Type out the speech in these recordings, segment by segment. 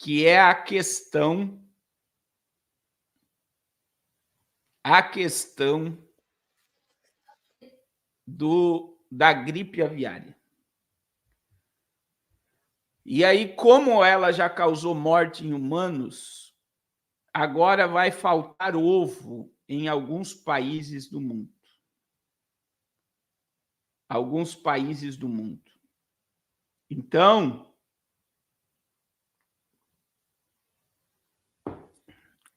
que é a questão da gripe aviária. E aí, como ela já causou morte em humanos, agora vai faltar ovo em alguns países do mundo. Alguns países do mundo. Então,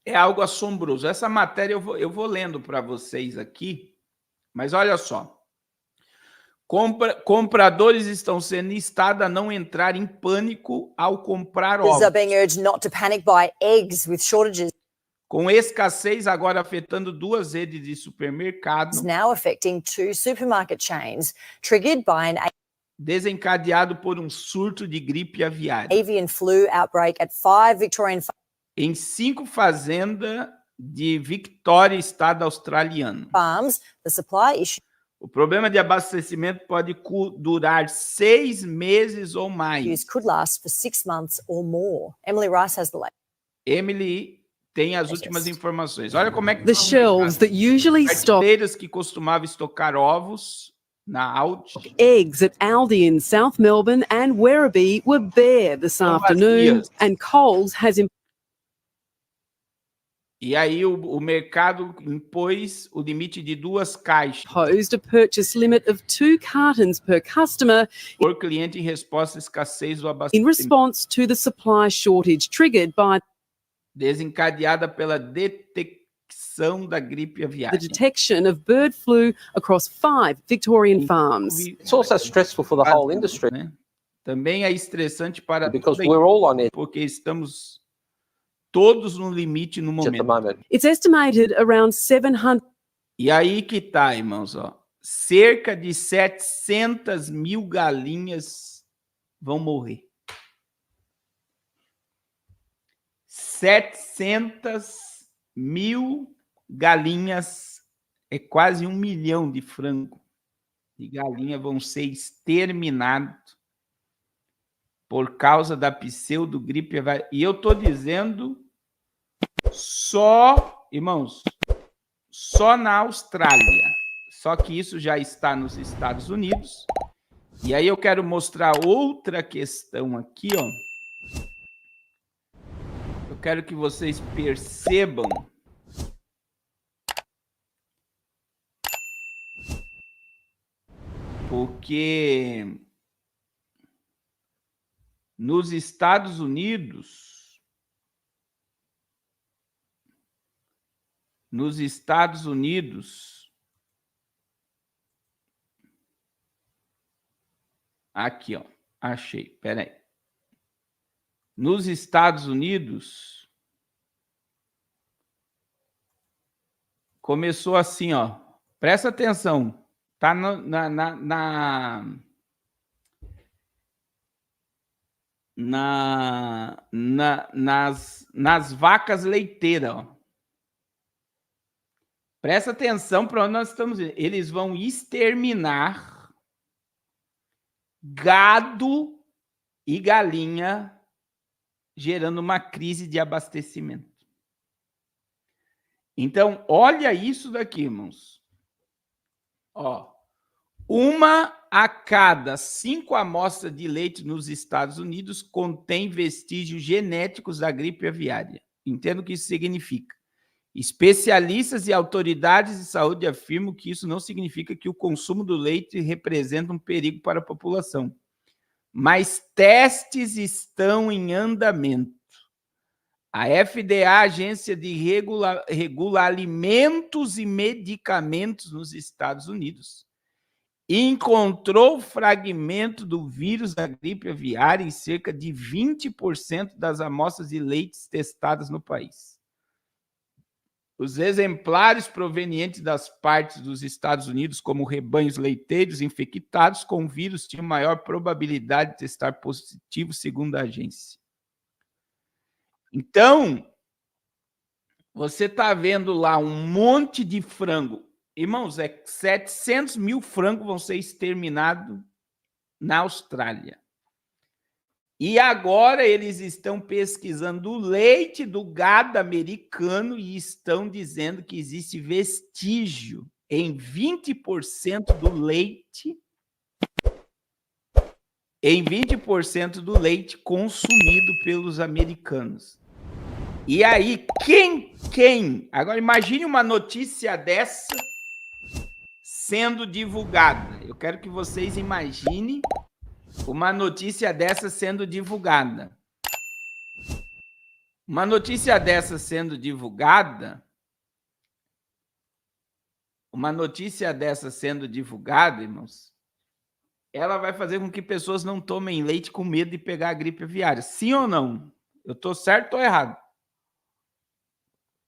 é algo assombroso. Essa matéria eu vou lendo para vocês aqui, mas olha só. Compradores estão sendo instados a não entrar em pânico ao comprar ovos. Are being urged not to panic buy eggs with shortages Com escassez agora afetando 2 redes de supermercado, now affecting 2 supermarket chains, triggered by an desencadeado por um surto de gripe aviária. avian flu outbreak at 5 Victorian Em 5 fazendas de Victoria, estado australiano. farms. The supply issue O problema de abastecimento pode durar 6 meses ou mais. could last for 6 months or more. Emily Rice has the latest. Emily tem as últimas informações. Olha como é que The shelves that usually stock prateleiras que costumavam estocar ovos na Aldi eggs at Aldi in South Melbourne and Werribee were bare this afternoon, vazias. and Coles has E aí o mercado impôs o limite de 2 caixas imposed a purchase limit of 2 cartons per customer por cliente em resposta à escassez do in abastecimento, response to the supply shortage triggered by desencadeada pela detecção da gripe the aviária. detection of bird flu across 5 Victorian farms. It's also stressful for the whole industry Né? Também é estressante para because toda a we're all on edge porque estamos todos no limite no at the momento. moment. It's estimated around 700 E aí que tá, irmãos, ó. Cerca de 700 mil galinhas vão morrer. 700 mil galinhas, é quase 1 milhão de frango de galinha vão ser exterminados por causa da pseudogripe aviária. E eu estou dizendo só, irmãos, só na Austrália. Só que isso já está nos Estados Unidos. E aí eu quero mostrar outra questão aqui, ó. Eu quero que vocês percebam porque nos Estados Unidos, aqui, ó, achei, peraí. Nos Estados Unidos, começou assim, ó, presta atenção, tá nas vacas leiteiras, ó. Presta atenção para onde nós estamos indo. Eles vão exterminar gado e galinha, gerando uma crise de abastecimento. Então, olha isso daqui, irmãos. Ó, 1 a cada 5 amostras de leite nos Estados Unidos contém vestígios genéticos da gripe aviária. Entenda o que isso significa. Especialistas e autoridades de saúde afirmam que isso não significa que o consumo do leite representa um perigo para a população. Mas testes estão em andamento. A FDA, a Agência de Regula Alimentos e Medicamentos nos Estados Unidos, encontrou fragmento do vírus da gripe aviária em cerca de 20% das amostras de leites testadas no país. Os exemplares provenientes das partes dos Estados Unidos, como rebanhos leiteiros infectados com vírus, tinham maior probabilidade de testar positivo, segundo a agência. Então, você está vendo lá um monte de frango. Irmãos, 700 mil frangos vão ser exterminados na Austrália. E agora eles estão pesquisando o leite do gado americano e estão dizendo que existe vestígio em 20% do leite, consumido pelos americanos. E aí, quem? Agora imagine uma notícia dessa sendo divulgada. Eu quero que vocês imaginem uma notícia dessa sendo divulgada. Uma notícia dessa sendo divulgada, irmãos, ela vai fazer com que pessoas não tomem leite com medo de pegar a gripe aviária. Sim ou não? Eu estou certo ou errado?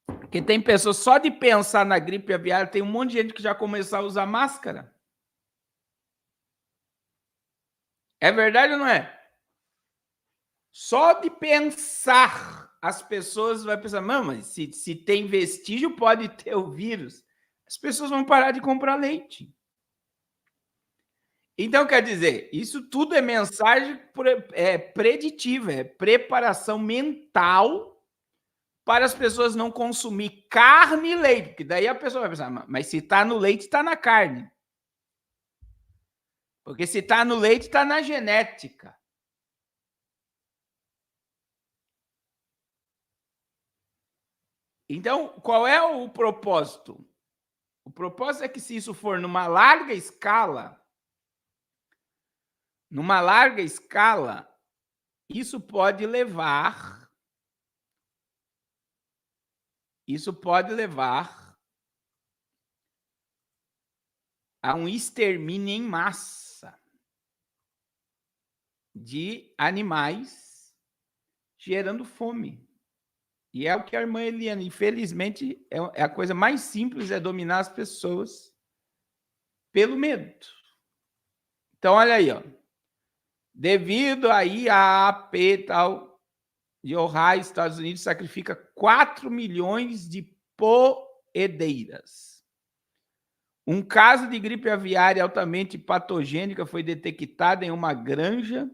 Porque tem pessoas, só de pensar na gripe aviária, tem um monte de gente que já começou a usar máscara. É verdade ou não é? Só de pensar, as pessoas vão pensar, mas se tem vestígio, pode ter o vírus. As pessoas vão parar de comprar leite. Então, quer dizer, isso tudo é mensagem preditiva, é preparação mental para as pessoas não consumir carne e leite, porque daí a pessoa vai pensar, mas se está no leite, está na carne. Porque se está no leite, está na genética. Então, qual é o propósito? O propósito é que se isso for numa larga escala, isso pode levar a um extermínio em massa de animais, gerando fome. E é o que a irmã Eliana, infelizmente, é a coisa mais simples, é dominar as pessoas pelo medo. Então, olha aí, ó. Devido aí à AP tal de Ohio, Estados Unidos, sacrifica 4 milhões de poedeiras. Um caso de gripe aviária altamente patogênica foi detectado em uma granja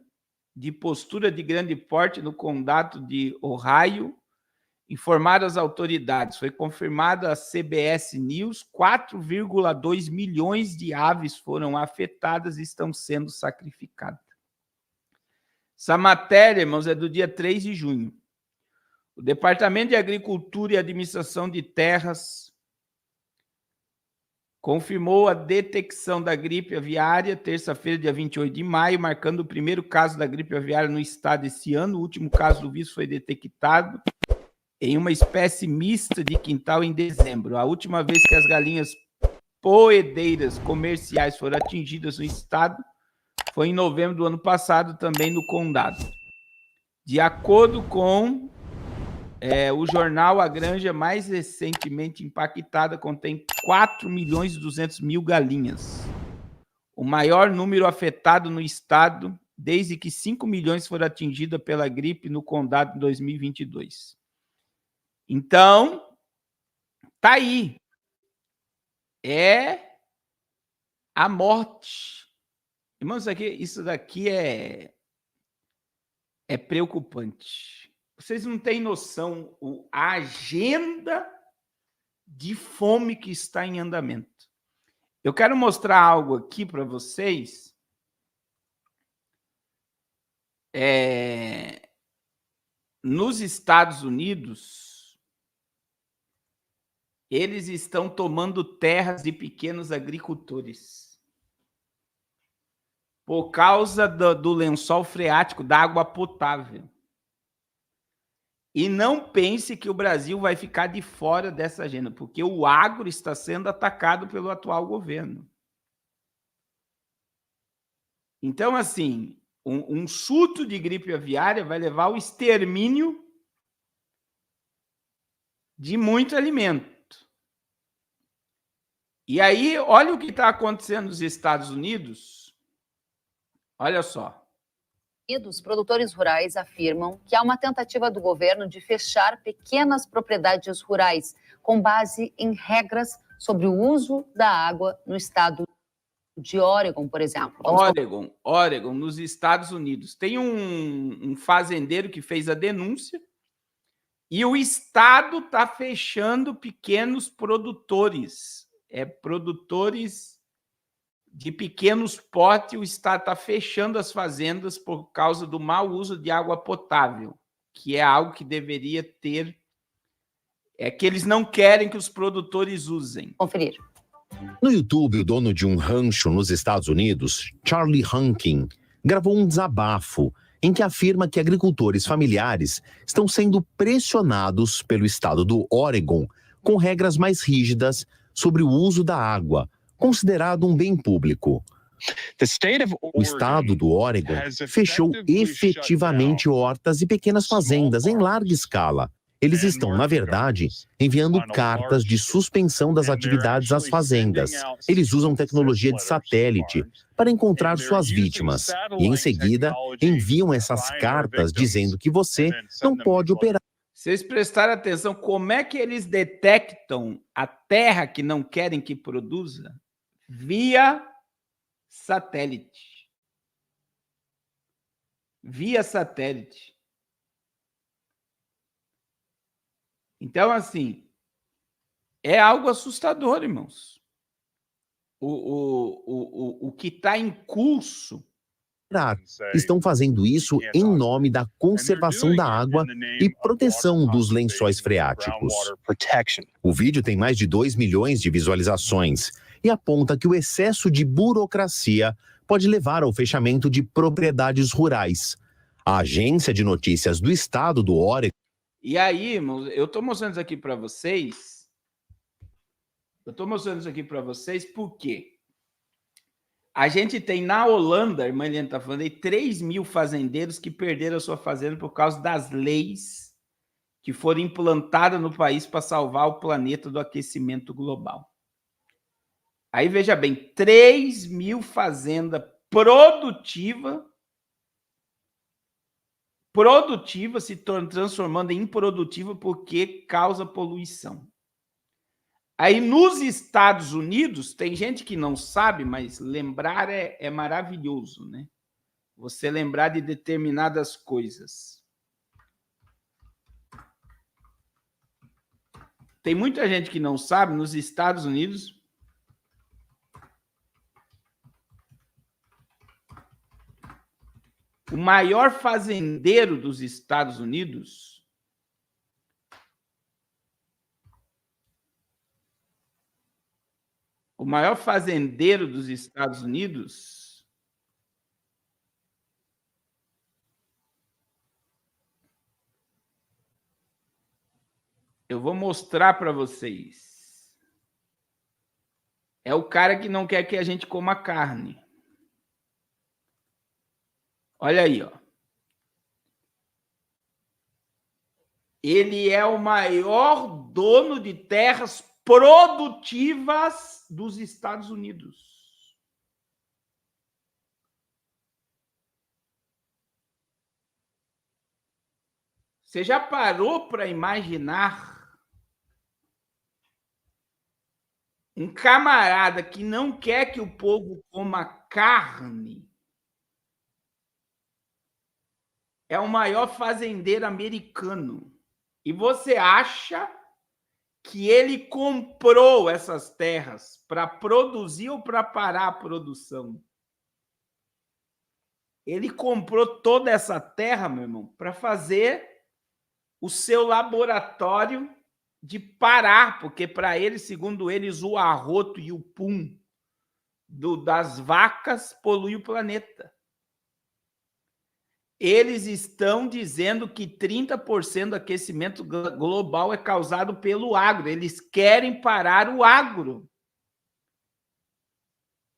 de postura de grande porte no condado de Ohio. Informaram as autoridades, foi confirmado a CBS News, 4,2 milhões de aves foram afetadas e estão sendo sacrificadas. Essa matéria, irmãos, é do dia 3 de junho. O Departamento de Agricultura e Administração de Terras confirmou a detecção da gripe aviária, terça-feira, dia 28 de maio, marcando o primeiro caso da gripe aviária no estado esse ano. O último caso do vírus foi detectado em uma espécie mista de quintal em dezembro. A última vez que as galinhas poedeiras comerciais foram atingidas no estado foi em novembro do ano passado, também no condado. De acordo com o jornal, a granja mais recentemente impactada contém 4.200.000 galinhas. O maior número afetado no estado desde que 5 milhões foram atingidas pela gripe no condado em 2022. Então, tá aí. É a morte. Irmãos, isso daqui é preocupante. Vocês não têm noção a agenda de fome que está em andamento. Eu quero mostrar algo aqui para vocês. Nos Estados Unidos, eles estão tomando terras de pequenos agricultores por causa do lençol freático, da água potável. E não pense que o Brasil vai ficar de fora dessa agenda, porque o agro está sendo atacado pelo atual governo. Então, assim, um surto de gripe aviária vai levar ao extermínio de muito alimento. E aí, olha o que está acontecendo nos Estados Unidos. Olha só. Os produtores rurais afirmam que há uma tentativa do governo de fechar pequenas propriedades rurais com base em regras sobre o uso da água no estado de Oregon, por exemplo. Oregon, nos Estados Unidos. Tem um fazendeiro que fez a denúncia e o Estado está fechando pequenos produtores. Produtores de pequenos portes, o Estado está fechando as fazendas por causa do mau uso de água potável, que é algo que deveria ter... que eles não querem que os produtores usem. Conferir. No YouTube, o dono de um rancho nos Estados Unidos, Charlie Hunkin, gravou um desabafo em que afirma que agricultores familiares estão sendo pressionados pelo estado do Oregon com regras mais rígidas sobre o uso da água, considerado um bem público. O estado do Oregon fechou efetivamente hortas e pequenas fazendas em larga escala. Eles estão, na verdade, enviando cartas de suspensão das atividades às fazendas. Eles usam tecnologia de satélite para encontrar suas vítimas e, em seguida, enviam essas cartas dizendo que você não pode operar. Vocês prestaram atenção como é que eles detectam a terra que não querem que produza? Via satélite. Via satélite. Então, assim, é algo assustador, irmãos. O que está em curso... Estão fazendo isso em nome da conservação da água e proteção dos lençóis freáticos. O vídeo tem mais de 2 milhões de visualizações e aponta que o excesso de burocracia pode levar ao fechamento de propriedades rurais. A agência de notícias do estado do Oregon... E aí, irmãos, eu estou mostrando isso aqui para vocês. Por quê? A gente tem na Holanda, a irmã Helena está falando aí, 3 mil fazendeiros que perderam a sua fazenda por causa das leis que foram implantadas no país para salvar o planeta do aquecimento global. Aí, veja bem, 3 mil fazendas produtivas se transformando em improdutiva porque causa poluição. Aí, nos Estados Unidos, tem gente que não sabe, mas lembrar é maravilhoso, né? Você lembrar de determinadas coisas. Tem muita gente que não sabe, nos Estados Unidos... O maior fazendeiro dos Estados Unidos eu vou mostrar para vocês. É o cara que não quer que a gente coma carne. Olha aí, ó. Ele é o maior dono de terras produtivas dos Estados Unidos. Você já parou para imaginar um camarada que não quer que o povo coma carne? É o maior fazendeiro americano. E você acha que ele comprou essas terras para produzir ou para parar a produção? Ele comprou toda essa terra, meu irmão, para fazer o seu laboratório de parar, porque para ele, segundo eles, o arroto e o pum das vacas polui o planeta. Eles estão dizendo que 30% do aquecimento global é causado pelo agro. Eles querem parar o agro.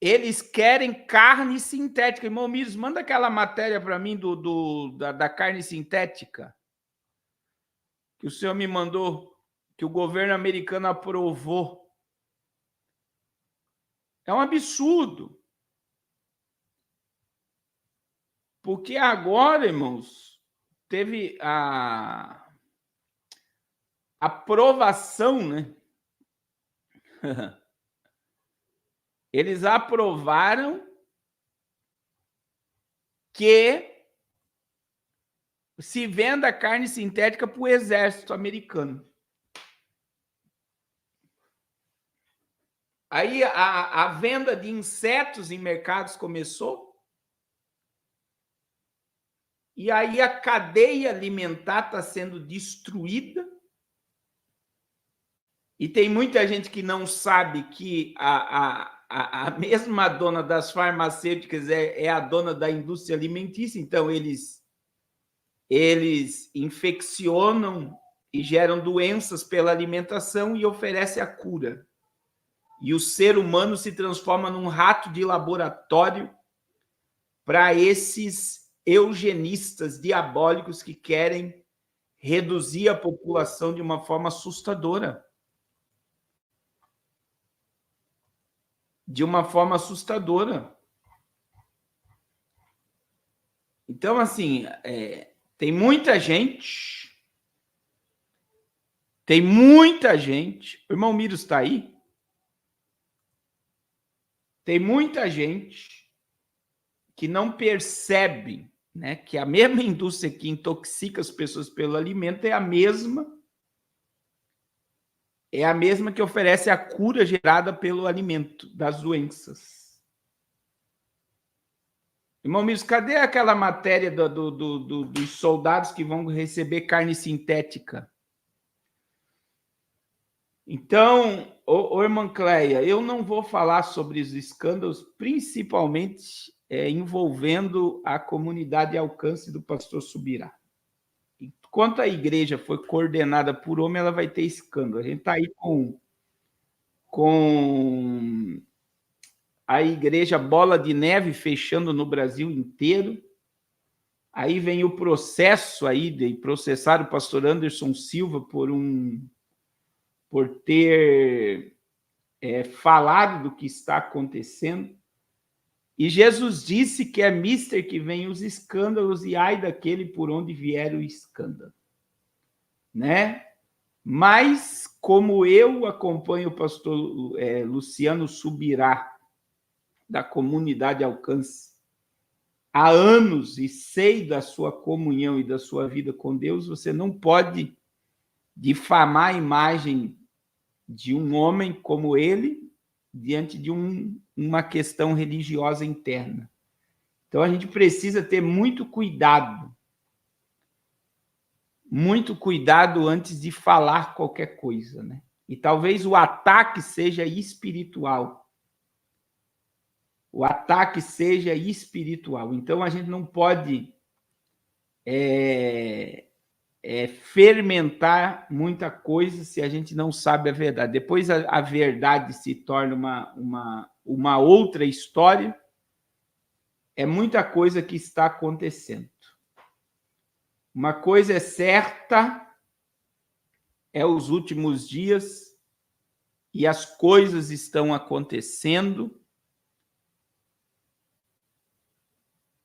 Eles querem carne sintética. Irmão Mires, manda aquela matéria para mim da carne sintética que o senhor me mandou, que o governo americano aprovou. É um absurdo. Porque agora, irmãos, teve a aprovação, né? eles aprovaram que se venda carne sintética para o exército americano. Aí a venda de insetos em mercados começou. E aí a cadeia alimentar está sendo destruída. E tem muita gente que não sabe que a mesma dona das farmacêuticas é a dona da indústria alimentícia. Então, eles infeccionam e geram doenças pela alimentação e oferecem a cura. E o ser humano se transforma num rato de laboratório para esses eugenistas diabólicos que querem reduzir a população de uma forma assustadora. De uma forma assustadora. Então, assim, tem muita gente. O irmão Miro está aí? Tem muita gente que não percebe, né, que a mesma indústria que intoxica as pessoas pelo alimento é a mesma que oferece a cura gerada pelo alimento das doenças. Irmão Miro, cadê aquela matéria dos soldados que vão receber carne sintética? Então, irmã Cleia, eu não vou falar sobre os escândalos, principalmente envolvendo a comunidade de alcance do pastor Subirá. Enquanto a igreja foi coordenada por homem, ela vai ter escândalo. A gente está aí com a igreja Bola de Neve fechando no Brasil inteiro. Aí vem o processo aí de processar o pastor Anderson Silva por ter falado do que está acontecendo. E Jesus disse que é mister que vem os escândalos e ai daquele por onde vier o escândalo. Né? Mas, como eu acompanho o pastor Luciano Subirá, da comunidade Alcance, há anos e sei da sua comunhão e da sua vida com Deus, você não pode difamar a imagem de um homem como ele diante de uma questão religiosa interna. Então, a gente precisa ter muito cuidado antes de falar qualquer coisa, né? E talvez o ataque seja espiritual. Então, a gente não pode fermentar muita coisa se a gente não sabe a verdade. Depois a verdade se torna uma outra história. É muita coisa que está acontecendo. Uma coisa é certa, é os últimos dias e as coisas estão acontecendo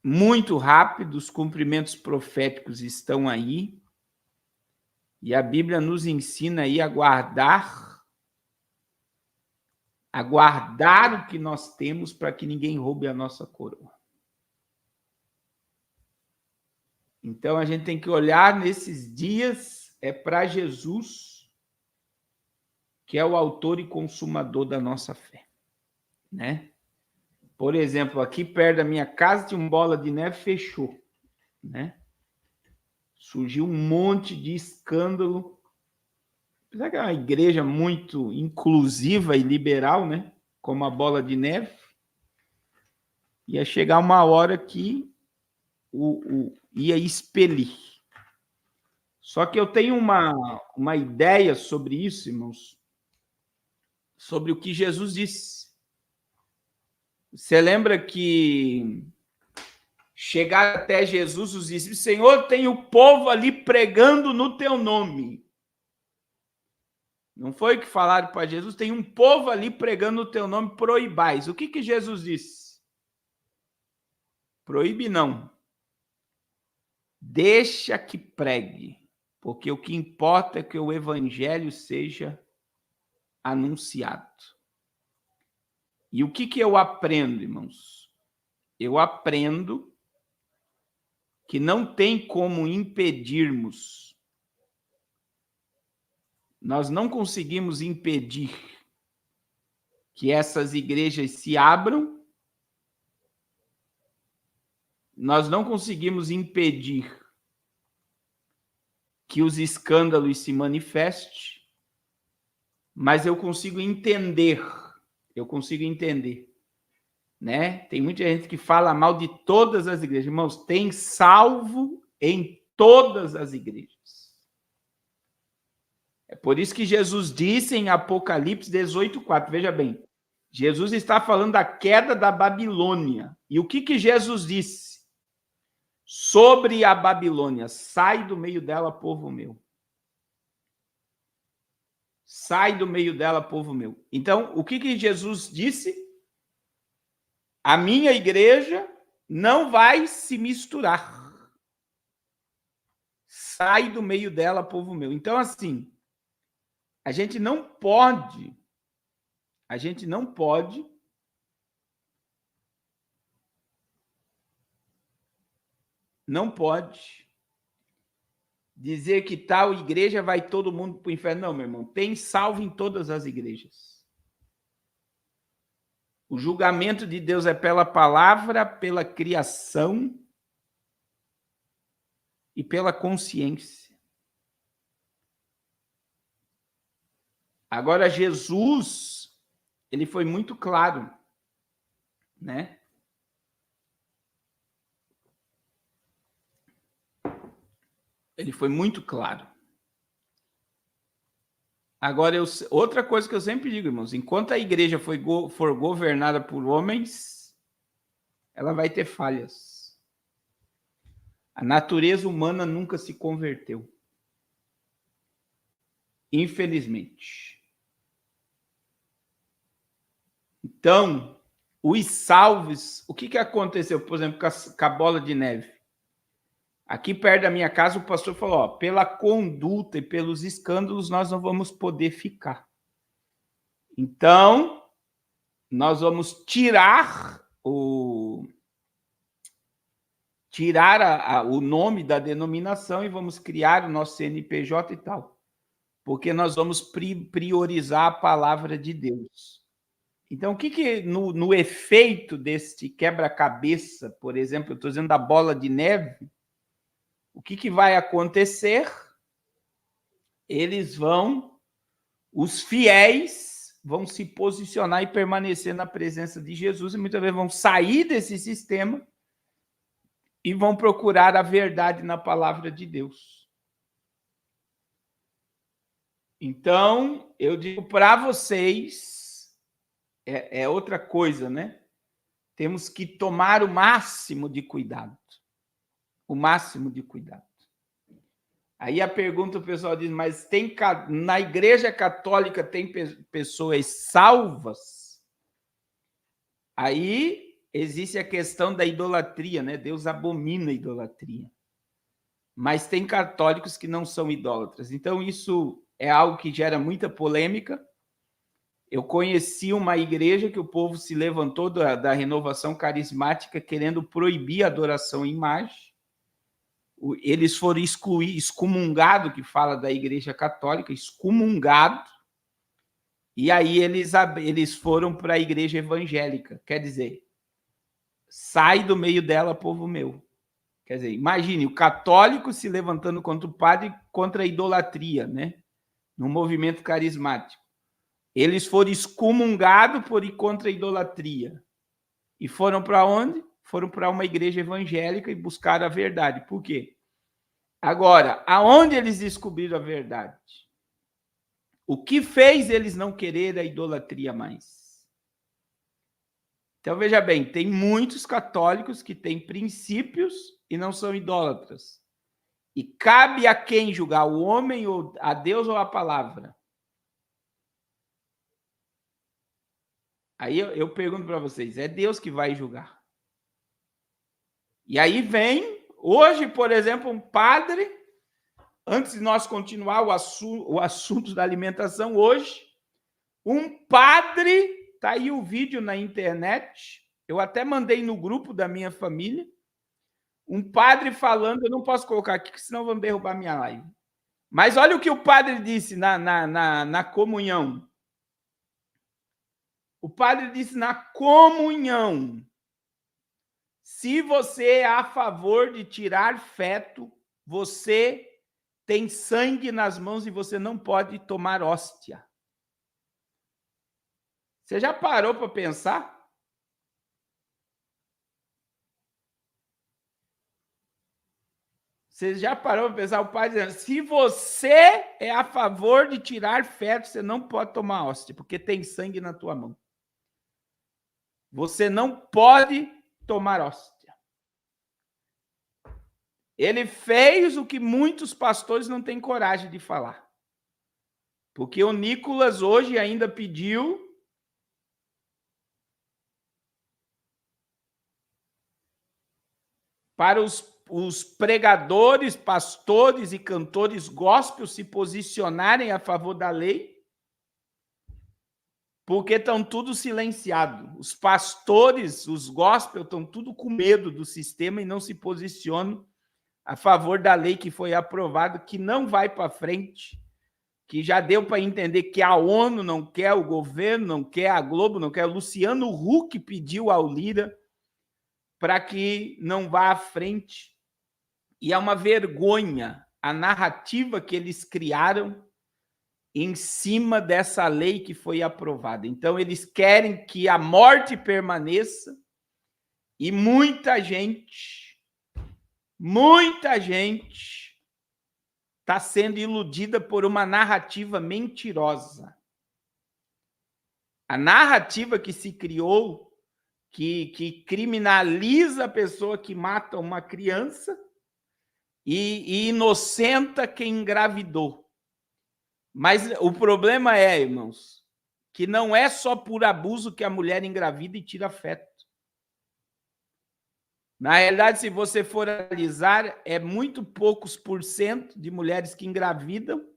muito rápido, os cumprimentos proféticos estão aí. E a Bíblia nos ensina aí a guardar o que nós temos para que ninguém roube a nossa coroa. Então, a gente tem que olhar nesses dias para Jesus, que é o autor e consumador da nossa fé, né? Por exemplo, aqui perto da minha casa tinha uma bola de neve, fechou, né? Surgiu um monte de escândalo. Apesar que é uma igreja muito inclusiva e liberal, né? Como a Bola de Neve. Ia chegar uma hora que ia expelir. Só que eu tenho uma ideia sobre isso, irmãos, sobre o que Jesus disse. Você lembra que chegaram até Jesus os discípulos: Senhor, tem o povo ali pregando no teu nome. Não foi o que falaram para Jesus? Tem um povo ali pregando no teu nome, proibais. O que Jesus disse? Proíbe não. Deixa que pregue, porque o que importa é que o evangelho seja anunciado. E o que eu aprendo, irmãos? Eu aprendo que não tem como impedirmos, nós não conseguimos impedir que essas igrejas se abram, nós não conseguimos impedir que os escândalos se manifestem, mas eu consigo entender, né? Tem muita gente que fala mal de todas as igrejas. Irmãos, tem salvo em todas as igrejas. É por isso que Jesus disse em Apocalipse 18:4, veja bem, Jesus está falando da queda da Babilônia. E o que Jesus disse sobre a Babilônia? Sai do meio dela, povo meu. Sai do meio dela, povo meu. Então, o que Jesus disse? A minha igreja não vai se misturar. Sai do meio dela, povo meu. Então, assim, a gente não pode dizer que tal igreja vai todo mundo para o inferno. Não, meu irmão, tem salvo em todas as igrejas. O julgamento de Deus é pela palavra, pela criação e pela consciência. Agora, Jesus, ele foi muito claro, né? Ele foi muito claro. Agora, outra coisa que eu sempre digo, irmãos, enquanto a igreja for governada por homens, ela vai ter falhas. A natureza humana nunca se converteu. Infelizmente. Então, os salvos, o que aconteceu, por exemplo, com a bola de neve? Aqui perto da minha casa, o pastor falou, ó, pela conduta e pelos escândalos, nós não vamos poder ficar. Então, nós vamos tirar o nome da denominação e vamos criar o nosso CNPJ e tal. Porque nós vamos priorizar a palavra de Deus. Então, o que no efeito deste quebra-cabeça, por exemplo, eu estou dizendo da bola de neve, o que vai acontecer? Os fiéis vão se posicionar e permanecer na presença de Jesus e muitas vezes vão sair desse sistema e vão procurar a verdade na palavra de Deus. Então, eu digo para vocês, é outra coisa, né? Temos que tomar o máximo de cuidado. O máximo de cuidado. Aí a pergunta, o pessoal diz, mas na Igreja Católica tem pessoas salvas? Aí existe a questão da idolatria, né? Deus abomina a idolatria. Mas tem católicos que não são idólatras. Então isso é algo que gera muita polêmica. Eu conheci uma igreja que o povo se levantou da renovação carismática querendo proibir a adoração em imagem. Eles foram excomungados, que fala da Igreja Católica, excomungado, e aí eles foram para a Igreja Evangélica. Quer dizer, sai do meio dela, povo meu. Quer dizer, imagine o católico se levantando contra o padre, contra a idolatria, né? No movimento carismático. Eles foram excomungados por ir contra a idolatria. E foram para onde? Foram para uma igreja evangélica e buscaram a verdade. Por quê? Agora, aonde eles descobriram a verdade? O que fez eles não querer a idolatria mais? Então, veja bem, tem muitos católicos que têm princípios e não são idólatras. E cabe a quem julgar, o homem, ou a Deus ou a palavra? Aí eu pergunto para vocês, é Deus que vai julgar. E aí vem, hoje, por exemplo, um padre, antes de nós continuar o assunto da alimentação, hoje, um padre Tá aí o vídeo na internet. Eu até mandei no grupo da minha família. Um padre falando, eu não posso colocar aqui, senão vão derrubar minha live. Mas olha o que o padre disse na comunhão. O padre disse na comunhão: se você é a favor de tirar feto, você tem sangue nas mãos e você não pode tomar hóstia. Você já parou para pensar? Você já parou para pensar? O pai dizendo: se você é a favor de tirar feto, você não pode tomar hóstia, porque tem sangue na tua mão. Você não pode tomar hóstia. Ele fez o que muitos pastores não têm coragem de falar. Porque o Nicolas hoje ainda pediu para os pregadores, pastores e cantores gospel se posicionarem a favor da lei, porque estão tudo silenciados. Os pastores, os gospel, estão tudo com medo do sistema e não se posicionam a favor da lei que foi aprovada, que não vai para frente, que já deu para entender que a ONU não quer, o governo não quer, a Globo não quer. O Luciano Huck pediu ao Lira para que não vá à frente. E é uma vergonha a narrativa que eles criaram em cima dessa lei que foi aprovada. Então, eles querem que a morte permaneça e muita gente está sendo iludida por uma narrativa mentirosa. A narrativa que se criou, que criminaliza a pessoa que mata uma criança e inocenta quem engravidou. Mas o problema é, irmãos, que não é só por abuso que a mulher engravida e tira feto. Na realidade, se você for analisar, é muito poucos % de mulheres que engravidam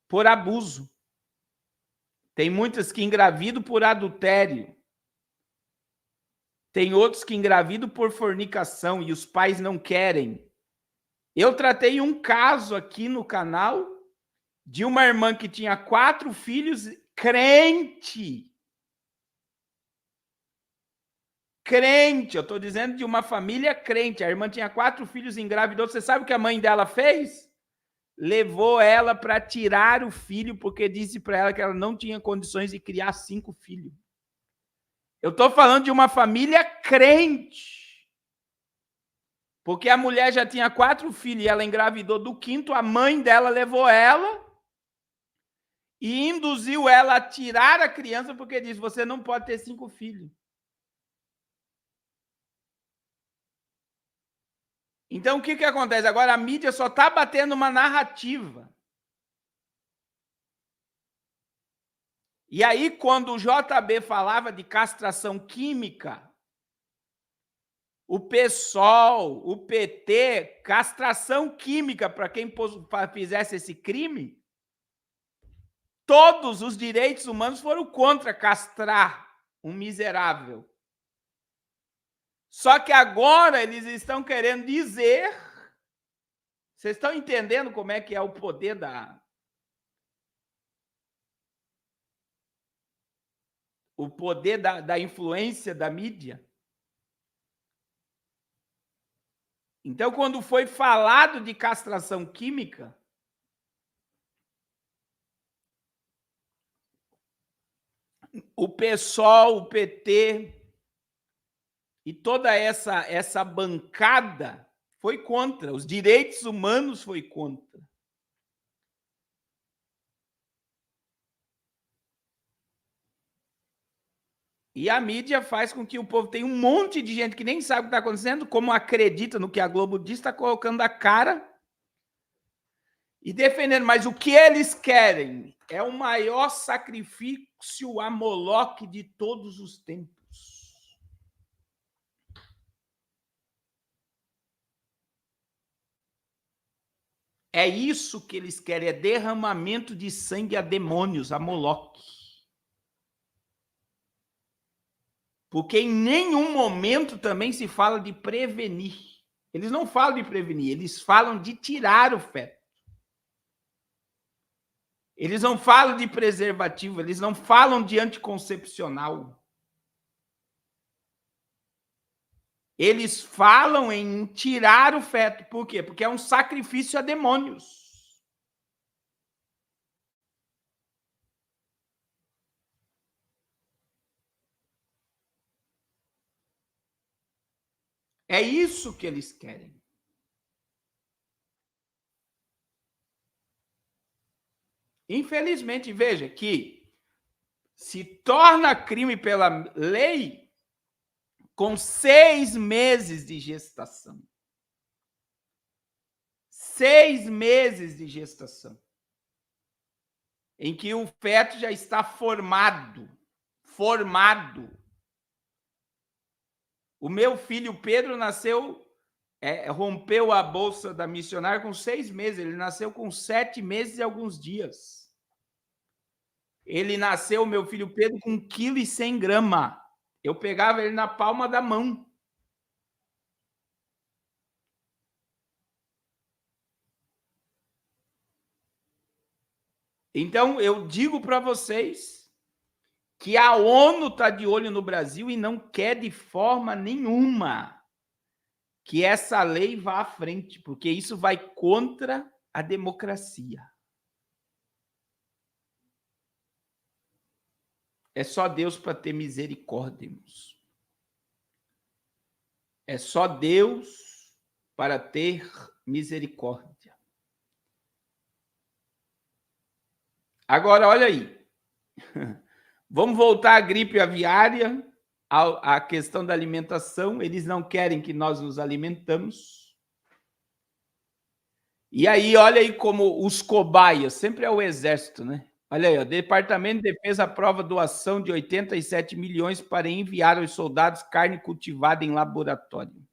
por abuso. Tem muitas que engravidam por adultério. Tem outros que engravidam por fornicação e os pais não querem. Eu tratei um caso aqui no canal de uma irmã que tinha 4 filhos, crente. Crente, eu estou dizendo de uma família crente. A irmã tinha 4 filhos, engravidou. Você sabe o que a mãe dela fez? Levou ela para tirar o filho, porque disse para ela que ela não tinha condições de criar 5 filhos. Eu estou falando de uma família crente. Porque a mulher já tinha 4 filhos e ela engravidou do 5º, a mãe dela levou ela e induziu ela a tirar a criança, porque disse: você não pode ter 5 filhos. Então, o que acontece? Agora a mídia só está batendo uma narrativa. E aí, quando o JB falava de castração química, o PSOL, o PT, castração química para quem fizesse esse crime, todos os direitos humanos foram contra castrar um miserável. Só que agora eles estão querendo dizer... Vocês estão entendendo como é que é o poder da influência da mídia? Então, quando foi falado de castração química, o PSOL, o PT e toda essa bancada foi contra, os direitos humanos foi contra. E a mídia faz com que o povo tenha um monte de gente que nem sabe o que está acontecendo, como acredita no que a Globo diz, está colocando a cara e defendendo. Mas o que eles querem é o maior sacrifício a Moloque de todos os tempos. É isso que eles querem, é derramamento de sangue a demônios, a Moloque. Porque em nenhum momento também se fala de prevenir. Eles não falam de prevenir, eles falam de tirar o feto. Eles não falam de preservativo, eles não falam de anticoncepcional. Eles falam em tirar o feto. Por quê? Porque é um sacrifício a demônios. É isso que eles querem. Infelizmente, veja que se torna crime pela lei com 6 meses de gestação. 6 meses de gestação. Em que o feto já está formado. O meu filho Pedro nasceu, rompeu a bolsa da missionária com 6 meses. Ele nasceu com 7 meses e alguns dias. Ele nasceu, meu filho Pedro, com 1,1 kg. Eu pegava ele na palma da mão. Então, eu digo para vocês que a ONU está de olho no Brasil e não quer de forma nenhuma que essa lei vá à frente, porque isso vai contra a democracia. É só Deus para ter misericórdia, irmãos. É só Deus para ter misericórdia. Agora, olha aí. Vamos voltar à gripe aviária, à questão da alimentação. Eles não querem que nós nos alimentamos. E aí, olha aí como os cobaias, sempre é o exército, né? Olha aí, o Departamento de Defesa aprova doação de 87 milhões para enviar aos soldados carne cultivada em laboratório.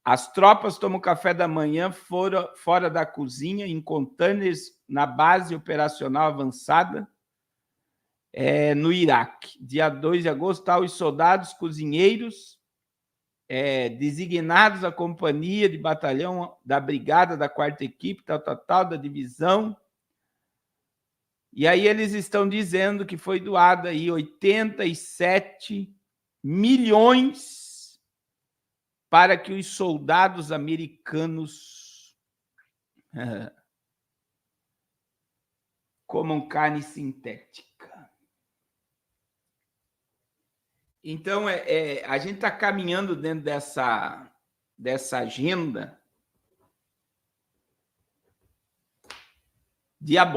As tropas tomam café da manhã fora da cozinha, em containers, na base operacional avançada, no Iraque. Dia 2 de agosto, os soldados cozinheiros designados à companhia de batalhão da brigada da 4ª equipe, da divisão. E aí eles estão dizendo que foi doado aí 87 milhões para que os soldados americanos comam carne sintética. Então, a gente está caminhando dentro dessa agenda diabólica.